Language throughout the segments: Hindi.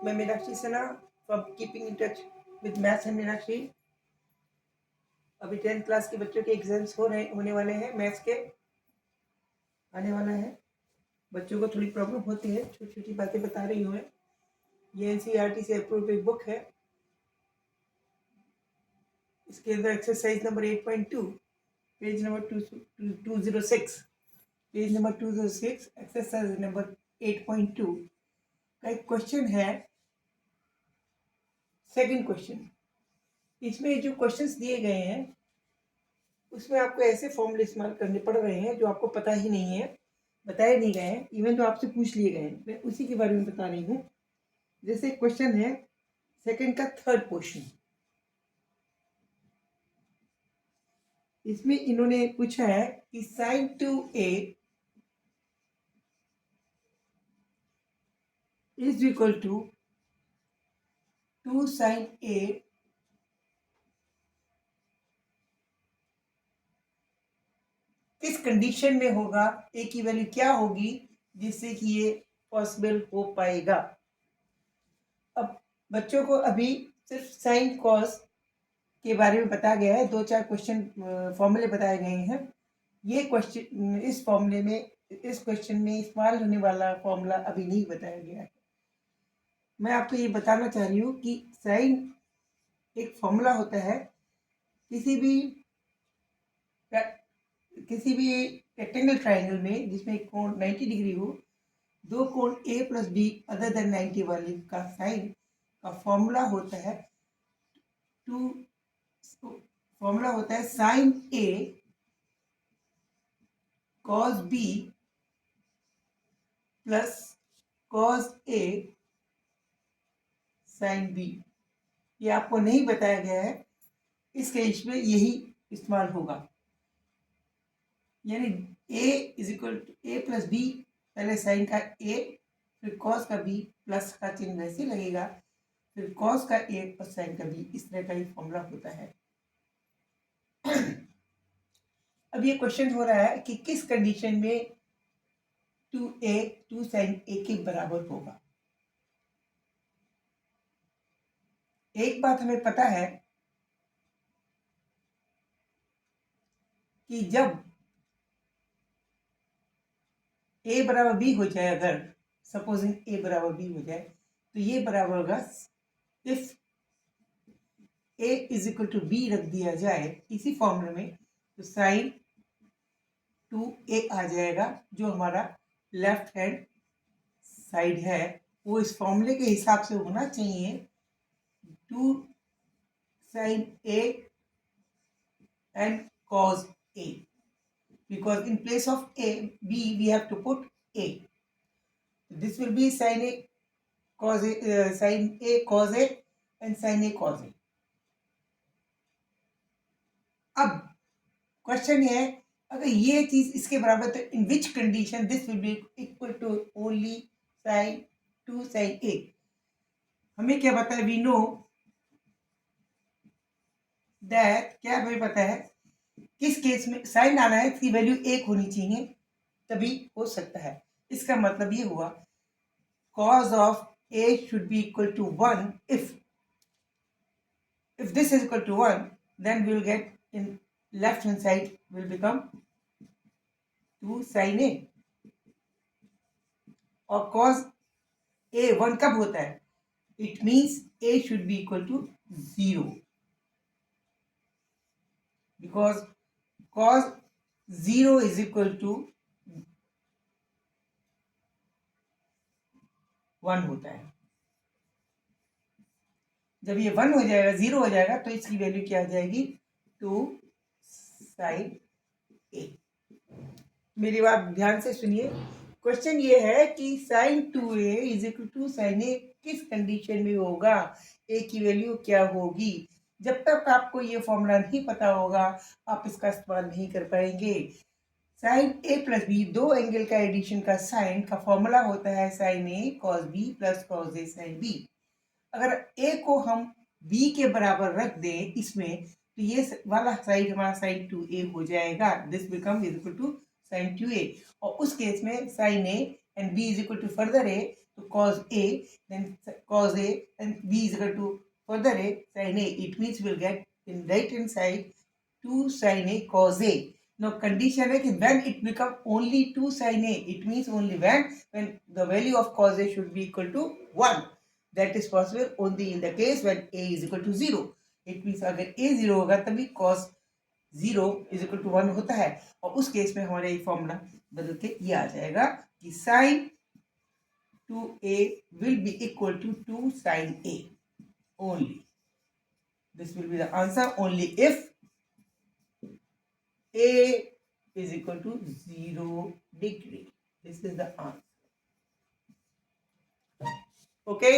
मैं Meenakshi Sinha from keeping in touch with maths and Meenakshi. अभी 10th क्लास के बच्चों के एग्जाम्स होने वाले हैं, मैथ्स के आने वाला है। बच्चों को थोड़ी प्रॉब्लम होती है, छोटी छोटी बातें बता रही हूँ मैं। ये एनसीईआरटी से अप्रूव्ड एक बुक है। इसके अंदर exercise number 8.2 page number 206 page number 206 exercise number 8.2 का एक क्वेश्चन है। सेकंड क्वेश्चन, इसमें जो क्वेश्चंस दिए गए हैं उसमें आपको ऐसे फॉर्मूले इस्तेमाल करने पड़ रहे हैं जो आपको पता ही नहीं है, बताए नहीं गए हैं, इवन तो आपसे पूछ लिए गए हैं। मैं उसी के बारे में बता रही हूँ। जैसे क्वेश्चन है सेकंड का थर्ड क्वेश्चन, इसमें इन्होंने पूछा है कि sin 2a is equal to 2 sin a किस कंडीशन में होगा, a की वैल्यू क्या होगी जिससे कि ये पॉसिबल हो पाएगा। अब बच्चों को अभी सिर्फ साइन कॉस के बारे में बताया गया है, 2-4 क्वेश्चन फॉर्मूले बताए गए हैं। ये क्वेश्चन इस फॉर्मूले में इस क्वेश्चन में इस्तेमाल होने वाला फॉर्मूला अभी नहीं बताया गया है। मैं आपको ये बताना चाह रही हूँ कि साइन एक फॉर्मूला होता है किसी भी रेक्टेंगल ट्राइंगल में जिसमें एक कोण 90 डिग्री हो, दो कोण ए प्लस बी अदर देन 90 वाले का साइन का फॉर्मूला होता है sign A cos B plus cos A sine B. ये आपको नहीं बताया गया है, इस केस में यही इस्तेमाल होगा। यानी a is equal to A plus B, पहले साइन का a फिर कॉस का b, प्लस का चिन्ह वैसे लगेगा, फिर कॉस का a और साइन का b, इस तरह का ही फॉर्मूला होता है। अब ये क्वेश्चन हो रहा है कि किस कंडीशन में 2 sin a के बराबर होगा। एक बात हमें पता है कि जब a बराबर b हो जाए, अगर सपोजिंग a बराबर b हो जाए तो ये बराबर होगा, if a is equal to b रख दिया जाए इसी फॉर्मूले में तो साइन 2a आ जाएगा, जो हमारा लेफ्ट हैंड साइड है वो इस फॉर्मूले के हिसाब से होना चाहिए 2 sin a and cos a, because in place of a b we have to put a. This will be sin a cos a, sin a cos a and sin a cos a. अब क्वेश्चन है, अगर ये चीज इसके बराबर तो in which condition this will be equal to only sin 2 sin a। हमें क्या पता है, वी नो दैट, क्या हमें पता है किस केस में साइन आना है, इसकी वैल्यू 1 होनी चाहिए तभी हो सकता है। इसका मतलब ये हुआ cos of a should be equal to 1 if this is equal to 1, then we will get in left hand side will become 2 sin a, और cos a 1 कब होता है, it means a should be equal to 0, because cos 0 is equal to 1 होता है। जब ये 1 हो जाएगा, 0 हो जाएगा तो इसकी वैल्यू क्या आ जाएगी, 2 sin a। मेरी बात ध्यान से सुनिए। क्वेश्चन ये है कि sin 2a is equal to sin a किस कंडीशन में होगा, a की वैल्यू क्या होगी। जब तक आपको ये फॉर्मूला नहीं पता होगा आप इसका इस्तेमाल नहीं कर पाएंगे। sin a प्लस b, दो एंगल का एडिशन का साइन का फॉर्मूला होता है sin a cos b plus cos a sin b। अगर a को हम b के बराबर रख दें इसमें तो ये वाला साइड हमारा sin 2a हो जाएगा, this become is equal to sin 2a, और उस केस में sin a and b is equal to further a, तो cos A, then cos A and B is equal to further A sin A. It means we'll get in right hand side 2 sin A cos A. Now condition है कि when it become only 2 sin A, it means only when the value of cos A should be equal to 1. That is possible only in the case when A is equal to 0. It means अगर A 0 होगा तभी cos 0 is equal to 1 होता है, और उस केस में हमारा ये फॉर्मूला बदल के ये आ जाएगा कि sin 2A will be equal to 2 sin A only. This will be the answer only if A is equal to 0 degree. This is the answer. Okay.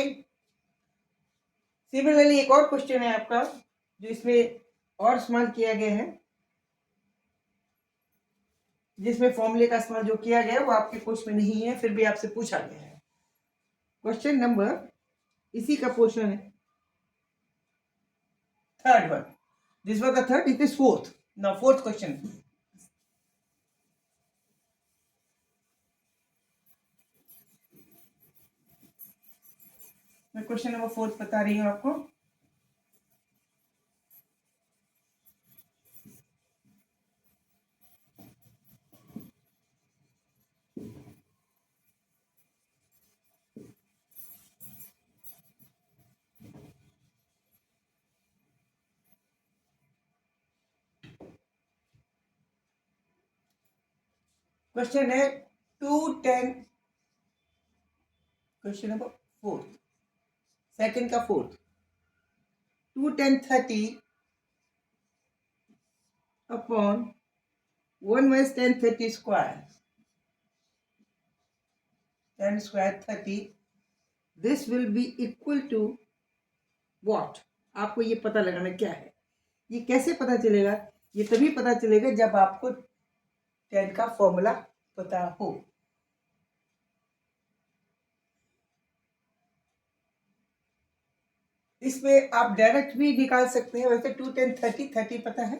Similarly, एक और क्वेश्चन है आपका जो इसमें और इस्तेमाल किया गया है, जिसमें फॉर्मूले का इस्तेमाल जो किया गया है वो आपके कोर्स में नहीं है, फिर भी आपसे पूछा गया है. क्वेश्चन नंबर इसी का पोर्शन है, third one. This was the third, it is fourth. Now fourth question. मैं क्वेश्चन नंबर 4 बता रही हूं आपको. क्वेश्चन है 210. क्वेश्चन नंबर 4, सेकंड का 4. 210/30 upon 1 minus 10/30 square. 10 square 30. This will be equal to what? आपको ये पता लगाना क्या है. ये कैसे पता चलेगा? ये तभी पता चलेगा जब आपको 10 का फॉर्मूला पता हो. इसमें आप डायरेक्ट भी निकाल सकते हैं. वैसे 210/30 पता है.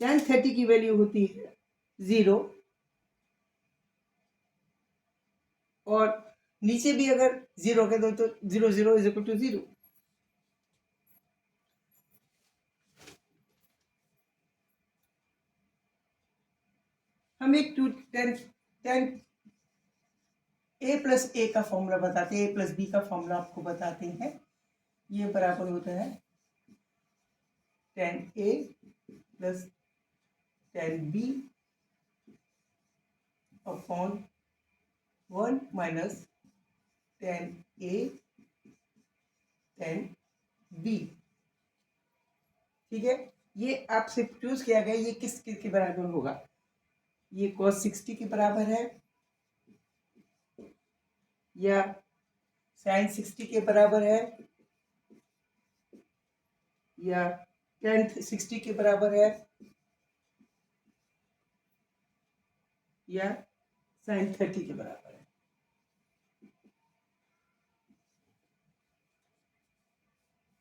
10/30 की वैल्यू होती है 0, और नीचे भी अगर 0 के दो तो 0 0 इज इक्वल टू 0. हम एक 10 A प्लस A का फॉर्मूला बताते हैं, A प्लस B का फॉर्मूला आपको बताते हैं. ये बराबर होता है 10A plus 10B upon 1 minus 10A 10B. ठीक है. ये आपसे चूज किया गया, ये किस के बराबर होगा? ये cos 60 के बराबर है या sin 60 के बराबर है या tan 60 के बराबर है या sin 30 के बराबर है.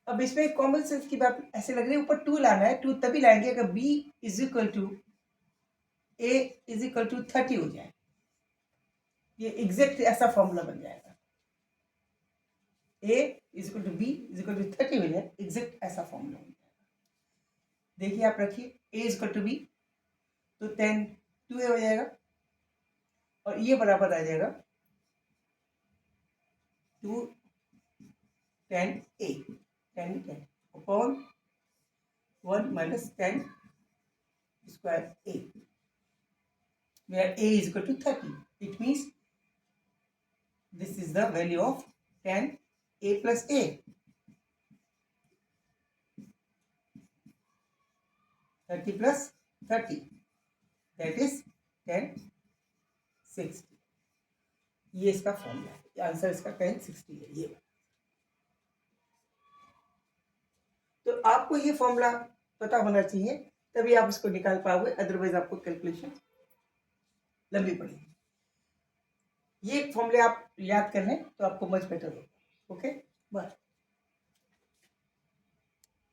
अब इसमें कॉमन सेंस की बात ऐसे लग रही है, ऊपर 2 लाना है. 2 तभी लाएंगे अगर B is equal to A is equal to 30 हो जाए. ये एग्जैक्ट ऐसा फॉर्मूला बन जाएगा. A is equal to B is equal to 30 हो जाए, एग्जैक्ट ऐसा फॉर्मूला बन जाएगा. देखिए आप रखिए A is equal to B, तो 10 2A हो जाएगा, और ये बराबर आ जाएगा 2 10A 10 upon 1 minus 10 square A, where A is equal to 30. It means this is the value of 10A plus A. 30 plus 30, that is 1060. ये इसका फॉर्मूला है. आंसर इसका 1060 है. ये तो आपको ये फॉर्मूला पता होना चाहिए, तभी आप इसको निकाल पाओगे, अदरवाइज आपको कैलकुलेशन लंबी पड़ेगी. ये फॉर्मूले आप याद कर लें तो आपको मच बेटर होगा. Okay, bye.